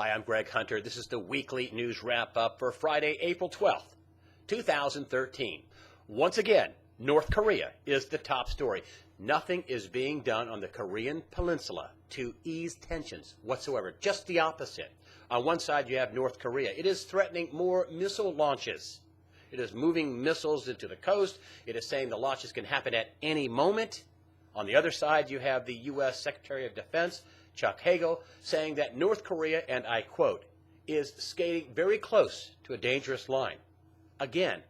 Hi, I'm Greg Hunter. This is the weekly news wrap-up for Friday, April 12th, 2013. Once again, North Korea is the top story. Nothing is being done on the Korean peninsula to ease tensions whatsoever. Just the opposite. On one side, you have North Korea. It is threatening more missile launches. It is moving missiles into the coast. It is saying the launches can happen at any moment. On the other side, you have the U.S. Secretary of Defense, Chuck Hagel, saying that North Korea, and I quote, is skating very close to a dangerous line. Again,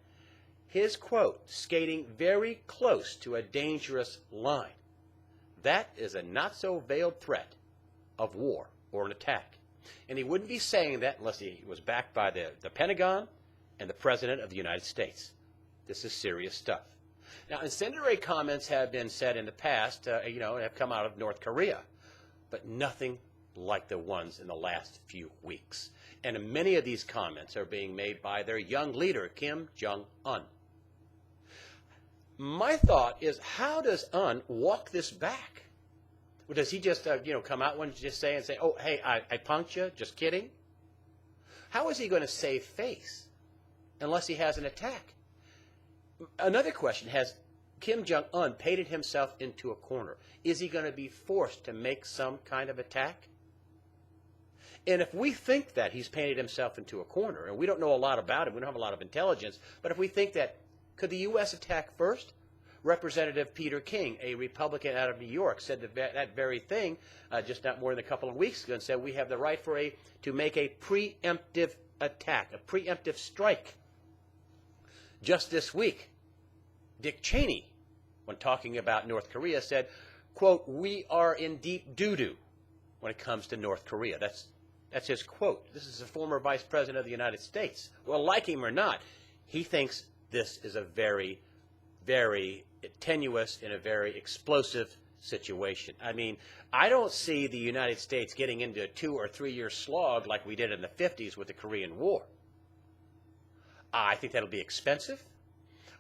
his quote, skating very close to a dangerous line. That is a not-so-veiled threat of war or an attack. And he wouldn't be saying that unless he was backed by the Pentagon and the President of the United States. This is serious stuff. Now, incendiary comments have been said in the past, have come out of North Korea, but nothing like the ones in the last few weeks. And many of these comments are being made by their young leader, Kim Jong-un. My thought is, how does Un walk this back? Or does he just, come out and just say, oh, hey, I punked you, just kidding? How is he going to save face unless he has an attack? Another question, has Kim Jong-un painted himself into a corner? Is he going to be forced to make some kind of attack? And if we think that he's painted himself into a corner, and we don't know a lot about him, we don't have a lot of intelligence, but if we think that, could the U.S. attack first? Representative Peter King, a Republican out of New York, said that very thing just not more than a couple of weeks ago, and said we have the right to make a preemptive attack, a preemptive strike. Just this week, Dick Cheney, when talking about North Korea, said, quote, we are in deep doo-doo when it comes to North Korea. That's his quote. This is a former vice president of the United States. Well, like him or not, he thinks this is a very, very tenuous and a very explosive situation. I mean, I don't see the United States getting into a 2 or 3 year slog like we did in the 50s with the Korean War. I think that'll be expensive.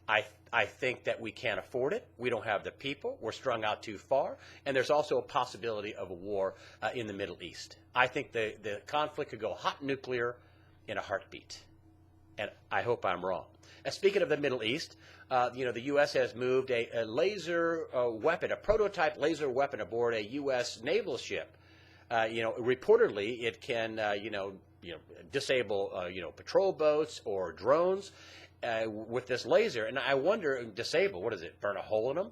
I think that we can't afford it. We don't have the people. We're strung out too far. And there's also a possibility of a war in the Middle East. I think the conflict could go hot nuclear in a heartbeat. And I hope I'm wrong. And speaking of the Middle East, the U.S. has moved a laser weapon, a prototype laser weapon aboard a U.S. naval ship. Reportedly, it can, disable, patrol boats or drones with this laser. And I wonder, disable, what does it, burn a hole in them?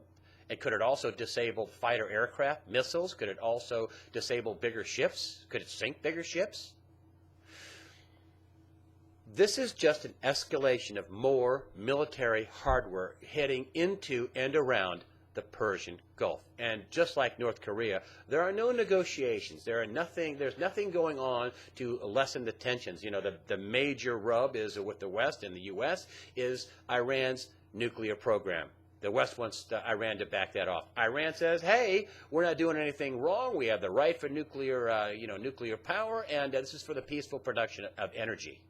And could it also disable fighter aircraft, missiles? Could it also disable bigger ships? Could it sink bigger ships? This is just an escalation of more military hardware heading into and around the Persian Gulf. And just like North Korea, there are no negotiations. There's nothing going on to lessen the tensions. The major rub is with the West and the U.S. is Iran's nuclear program. The West wants Iran to back that off. Iran says, hey, we're not doing anything wrong. We have the right for nuclear power, and this is for the peaceful production of energy.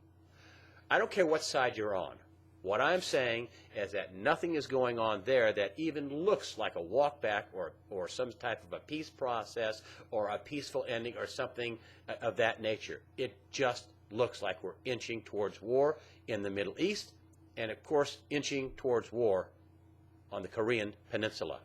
I don't care what side you're on. What I'm saying is that nothing is going on there that even looks like a walk back or some type of a peace process or a peaceful ending or something of that nature. It just looks like we're inching towards war in the Middle East and, of course, inching towards war on the Korean Peninsula.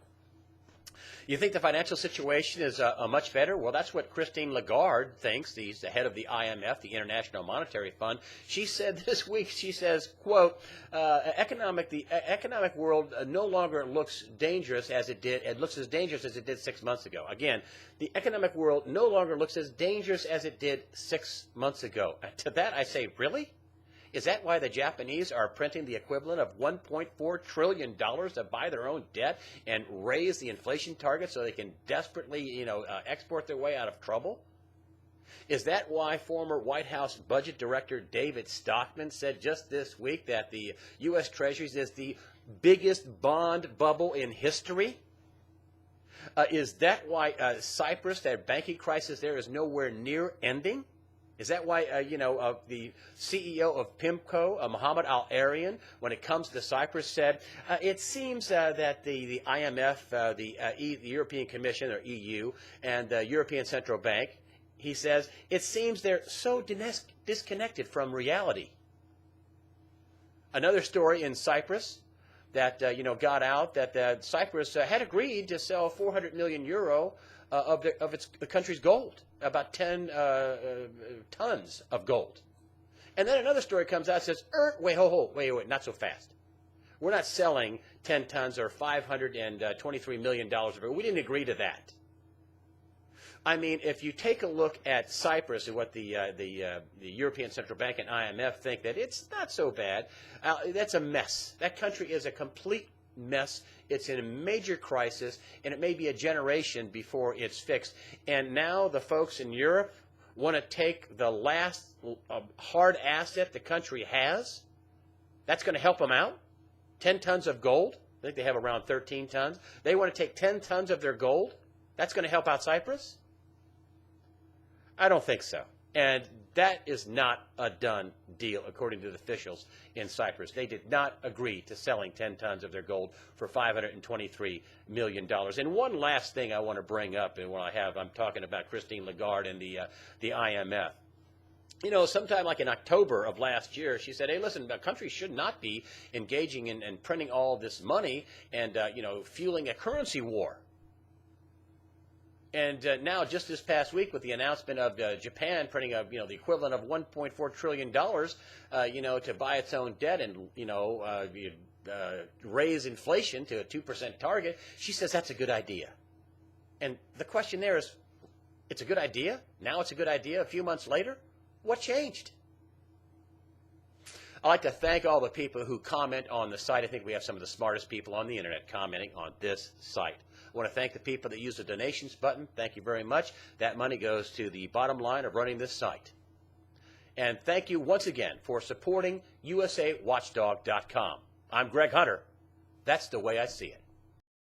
You think the financial situation is much better? Well, that's what Christine Lagarde thinks. She's the head of the IMF, the International Monetary Fund. She said this week, she says, quote, the economic world no longer looks dangerous as it did. It looks as dangerous as it did 6 months ago. Again, the economic world no longer looks as dangerous as it did 6 months ago. To that I say, really? Is that why the Japanese are printing the equivalent of $1.4 trillion to buy their own debt and raise the inflation target so they can desperately, export their way out of trouble? Is that why former White House Budget Director David Stockman said just this week that the U.S. Treasuries is the biggest bond bubble in history? Is that why Cyprus, that banking crisis there, is nowhere near ending? Is that why, the CEO of PIMCO, Mohammed Al-Arian, when it comes to Cyprus, said, it seems that the IMF, the European Commission, or EU, and the European Central Bank he says, it seems they're so disconnected from reality. Another story in Cyprus that got out that Cyprus had agreed to sell 400 million euro of the country's gold, about 10 tons of gold. And then another story comes out and says, wait, not so fast. We're not selling 10 tons or $523 million of it. We didn't agree to that. I mean, if you take a look at Cyprus and what the European Central Bank and IMF think, that it's not so bad, that's a mess. That country is a complete mess. It's in a major crisis, and it may be a generation before it's fixed. And now the folks in Europe want to take the last hard asset the country has. That's going to help them out. 10 tons of gold. I think they have around 13 tons. They want to take 10 tons of their gold. That's going to help out Cyprus? I don't think so. And that is not a done deal, according to the officials in Cyprus. They did not agree to selling 10 tons of their gold for $523 million. And one last thing I want to bring up, and I'm talking about Christine Lagarde and the IMF. You know, sometime like in October of last year, she said, hey, listen, the country should not be engaging in printing all this money and, fueling a currency war. And now, just this past week, with the announcement of Japan printing the equivalent of $1.4 trillion, to buy its own debt and, raise inflation to a 2% target, she says that's a good idea. And the question there is, it's a good idea? Now it's a good idea a few months later? What changed? I'd like to thank all the people who comment on the site. I think we have some of the smartest people on the internet commenting on this site. I want to thank the people that use the donations button. Thank you very much. That money goes to the bottom line of running this site. And thank you once again for supporting USAWatchdog.com. I'm Greg Hunter. That's the way I see it.